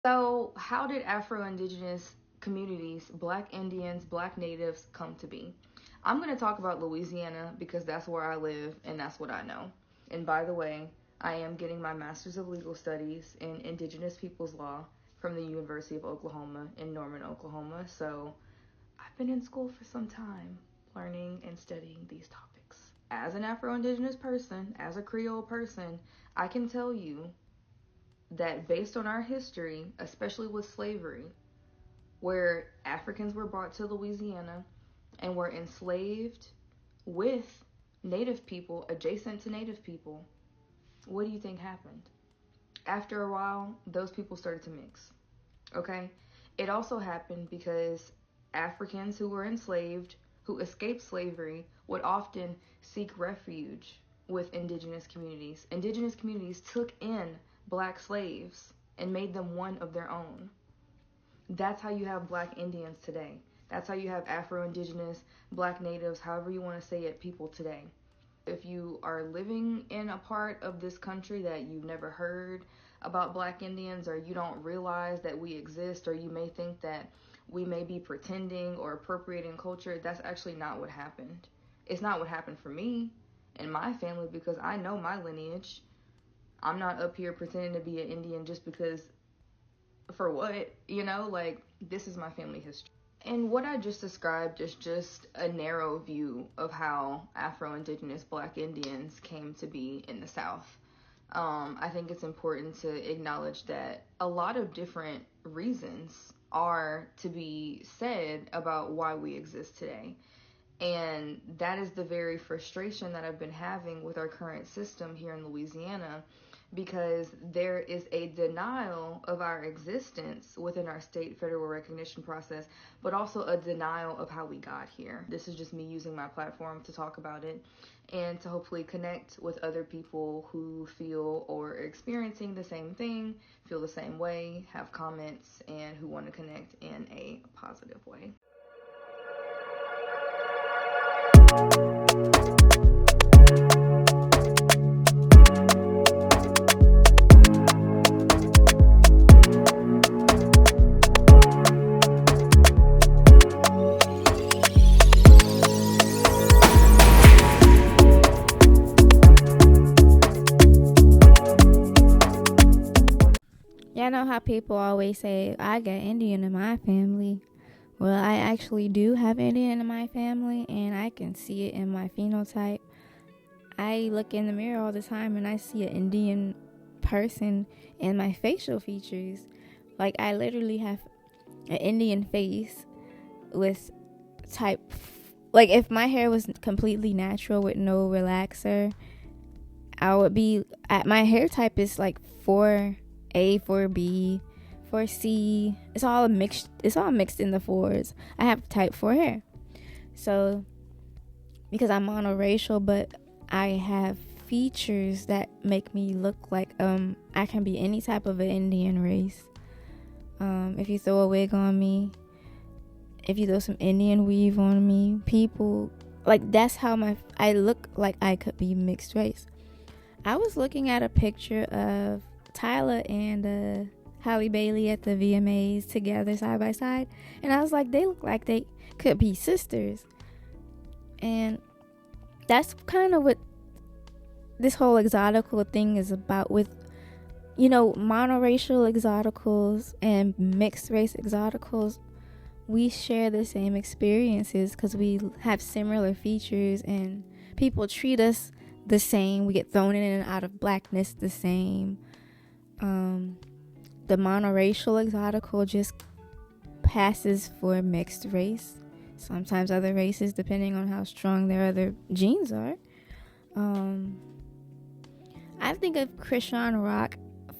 So, how did Afro-Indigenous communities, Black Indians, Black Natives come to be? I'm going to talk about Louisiana because that's where I live and that's what I know. And by the way, I am getting my Master's of Legal Studies in Indigenous Peoples Law from the University of Oklahoma in Norman, Oklahoma. So, I've been in school for some time learning and studying these topics. As an Afro-Indigenous person, as a Creole person, I can tell you that based on our history, especially with slavery, where Africans were brought to Louisiana and were enslaved with native people, adjacent to native people, what do you think happened? After a while, those people started to mix. Okay? It also happened because Africans who were enslaved, who escaped slavery, would often seek refuge with indigenous communities. Indigenous communities took in black slaves and made them one of their own. That's how you have black Indians today. That's how you have Afro-Indigenous, black natives, however you want to say it, people today. If you are living in a part of this country that you've never heard about black Indians, or you don't realize that we exist, or you may think that we may be pretending or appropriating culture, that's actually not what happened. It's not what happened for me and my family because I know my lineage. I'm not up here pretending to be an Indian just because, for what? Like, this is my family history. And what I just described is just a narrow view of how Afro-Indigenous Black Indians came to be in the South. I think it's important to acknowledge that a lot of different reasons are to be said about why we exist today. And that is the very frustration that I've been having with our current system here in Louisiana, because there is a denial of our existence within our state federal recognition process, but also a denial of how we got here. This is just me using my platform to talk about it and to hopefully connect with other people who feel or are experiencing the same thing, feel the same way, have comments, and who want to connect in a positive way. Y'all know how people always say, I got Indian in my family. Well, I actually do have Indian in my family, and I can see it in my phenotype. I look in the mirror all the time, and I see an Indian person in my facial features. Like, I literally have an Indian face with type... Like, if my hair was completely natural with no relaxer, I would be... My hair type is like 4A, 4B, 4C. It's all mixed in the fours. I have type 4 hair. So, because I'm monoracial, but I have features that make me look like I can be any type of an Indian race. If you throw a wig on me, if you throw some Indian weave on me, people like, that's how I look like I could be mixed race. I was looking at a picture of Tyler and Halle Bailey at the VMAs together side by side, and I was like, they look like they could be sisters. And that's kind of what this whole exotical thing is about, with monoracial exoticals and mixed race exoticals. We share the same experiences because we have similar features, and people treat us the same. We get thrown in and out of blackness the same. The monoracial exotical just passes for mixed race. Sometimes other races, depending on how strong their other genes are. I think of Krishan Rock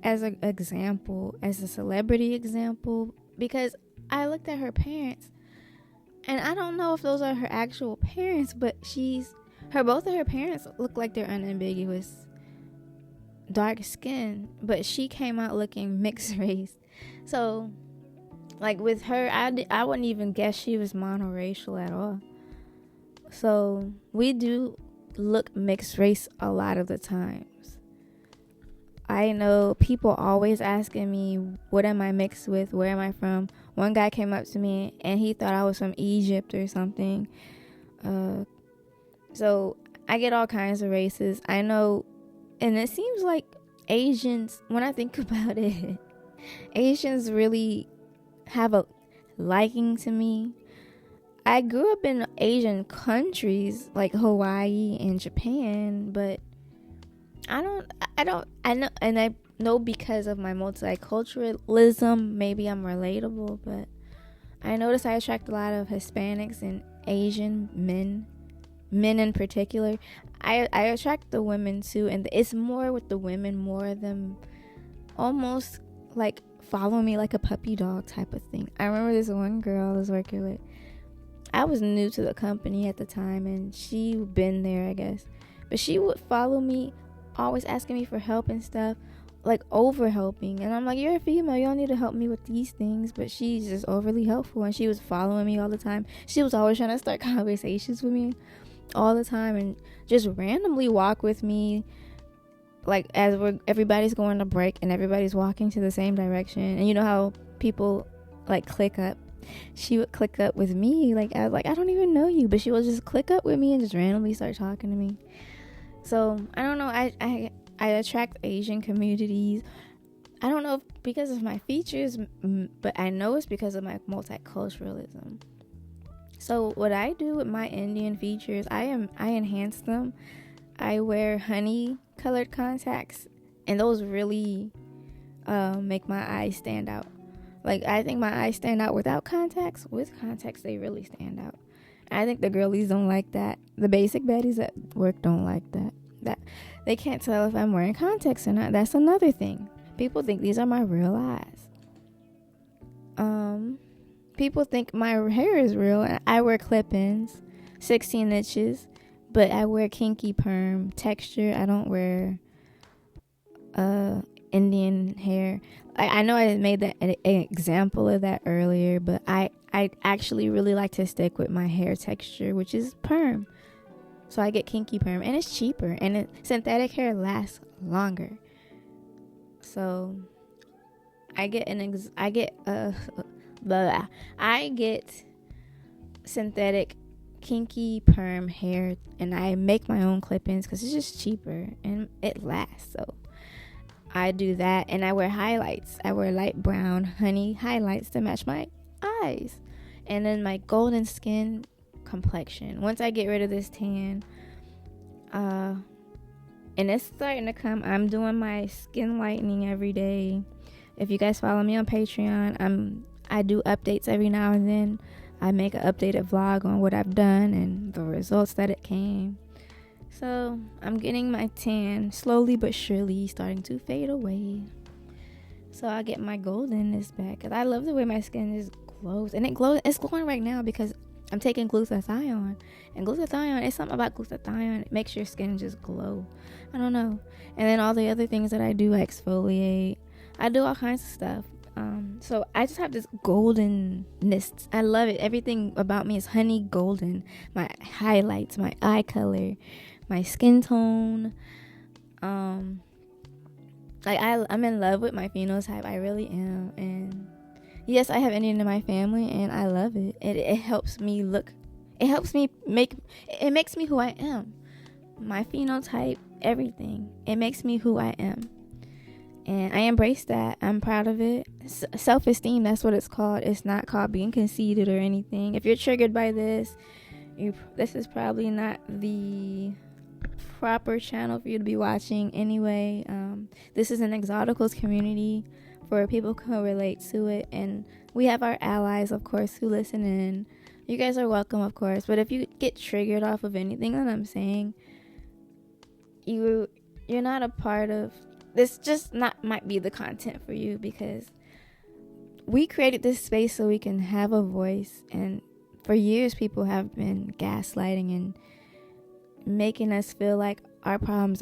as an example, as a celebrity example, because I looked at her parents, and I don't know if those are her actual parents, but both of her parents look like they're unambiguous dark skin, but she came out looking mixed race. So, like, with her, I wouldn't even guess she was monoracial at all. So we do look mixed race a lot of the times. I know people always asking me, what am I mixed with? Where am I from? One guy came up to me and he thought I was from Egypt or something. So I get all kinds of races. I know, and it seems like Asians, when I think about it, Asians really have a liking to me. I grew up in Asian countries like Hawaii and Japan, but I know, and I know because of my multiculturalism, maybe I'm relatable, but I notice I attract a lot of Hispanics and Asian men in particular. I attract the women too, and it's more with the women more than almost like follow me like a puppy dog type of thing. I remember this one girl I was working with. I was new to the company at the time, and she been there, I guess. But she would follow me, always asking me for help and stuff, like over helping. And I'm like, you're a female, you don't need to help me with these things. But she's just overly helpful, and she was following me all the time. She was always trying to start conversations with me all the time, and just randomly walk with me, like as everybody's going to break and everybody's walking to the same direction. And you know how people like click up. She would click up with me, like I was like, I don't even know you, but she would just click up with me and just randomly start talking to me. So I don't know, I attract Asian communities. I don't know if because of my features, but I know it's because of my multiculturalism. So what I do with my Indian features, I enhance them. I wear honey colored contacts, and those really make my eyes stand out. Like, I think my eyes stand out without contacts. With contacts, they really stand out. I think the girlies don't like that. The basic baddies at work don't like that. That they can't tell if I'm wearing contacts or not. That's another thing. People think these are my real eyes. People think my hair is real. And I wear clip-ins, 16 inches, but I wear kinky perm texture. I don't wear Indian hair. I know I made that an example of that earlier, but I actually really like to stick with my hair texture, which is perm. So I get kinky perm, and it's cheaper, and synthetic hair lasts longer. So I get synthetic kinky perm hair, and I make my own clip-ins because it's just cheaper and it lasts. So I do that, and I wear highlights. I wear light brown honey highlights to match my eyes, and then my golden skin complexion. Once I get rid of this tan, and it's starting to come, I'm doing my skin lightening every day. If you guys follow me on Patreon, I do updates every now and then. I make an updated vlog on what I've done and the results that it came. So I'm getting my tan slowly but surely starting to fade away. So I get my goldenness back, because I love the way my skin just glows. And it's glowing right now because I'm taking glutathione. And glutathione, it's something about glutathione. It makes your skin just glow. I don't know. And then all the other things that I do, I exfoliate. I do all kinds of stuff. So I just have this goldenness. I love it. Everything about me is honey golden. My highlights, my eye color, my skin tone. I'm in love with my phenotype. I really am. And yes, I have Indian in my family, and I love it. It helps me look. It helps me it makes me who I am. My phenotype, everything. It makes me who I am. And I embrace that. I'm proud of it. Self-esteem, that's what it's called. It's not called being conceited or anything. If you're triggered by this, this is probably not the proper channel for you to be watching anyway. This is an Exoticals community for people who can relate to it. And we have our allies, of course, who listen in. You guys are welcome, of course. But if you get triggered off of anything that I'm saying, you're not a part of... This just might be the content for you, because we created this space so we can have a voice. And for years, people have been gaslighting and making us feel like our problems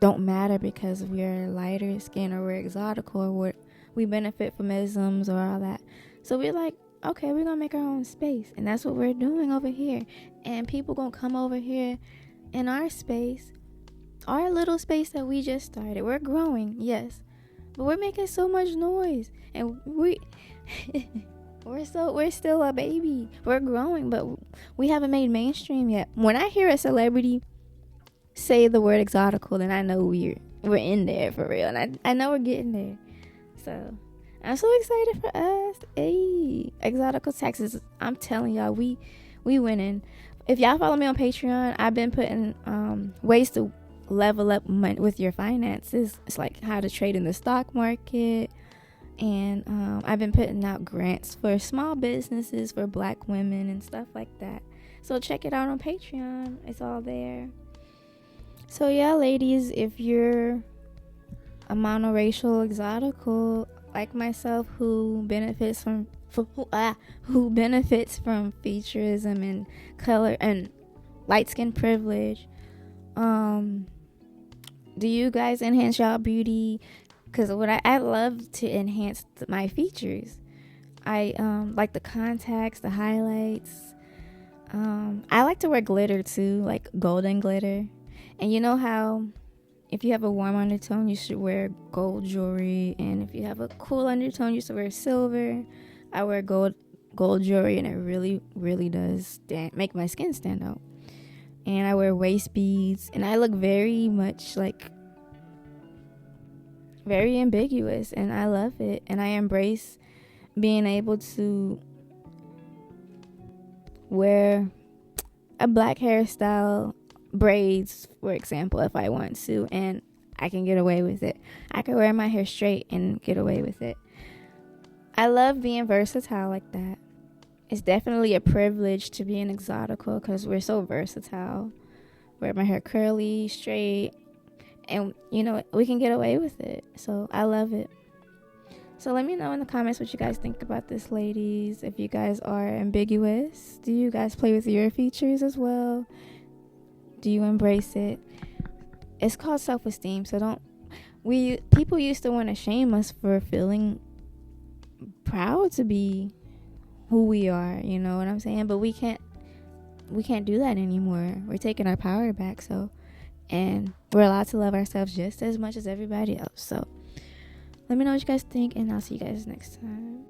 don't matter because we're lighter skin or we're exotical or we benefit from isms or all that. So we're like, okay, we're going to make our own space. And that's what we're doing over here. And people going to come over here in our space our little space that we just started. We're growing, yes, but we're making so much noise, and we're still a baby. We're growing, but we haven't made mainstream yet. When I hear a celebrity say the word exotical, then I know we're in there for real, and I know we're getting there. So I'm so excited for us. Hey, Exotical Texas, I'm telling y'all, we winning. If y'all follow me on Patreon, I've been putting ways to level up with your finances. It's like how to trade in the stock market, and I've been putting out grants for small businesses for Black women and stuff like that. So check it out on Patreon. It's all there. So yeah, ladies, if you're a monoracial exotical like myself who benefits from featureism and color and light skin privilege, do you guys enhance y'all beauty? Because what I love to enhance my features. I like the contacts, the highlights. I like to wear glitter too, like golden glitter. And you know how if you have a warm undertone, you should wear gold jewelry, and if you have a cool undertone, you should wear silver. I wear gold jewelry, and it really, really does make my skin stand out. And I wear waist beads, and I look very much like very ambiguous, and I love it. And I embrace being able to wear a black hairstyle, braids, for example, if I want to, and I can get away with it. I can wear my hair straight and get away with it. I love being versatile like that. It's definitely a privilege to be an exotical because we're so versatile. Wear my hair curly, straight, and you know, we can get away with it. So I love it. So let me know in the comments what you guys think about this, ladies. If you guys are ambiguous, do you guys play with your features as well? Do you embrace it? It's called self-esteem. So people used to want to shame us for feeling proud to be who we are, you know what I'm saying? But we can't do that anymore. We're taking our power back, and we're allowed to love ourselves just as much as everybody else. So let me know what you guys think, and I'll see you guys next time.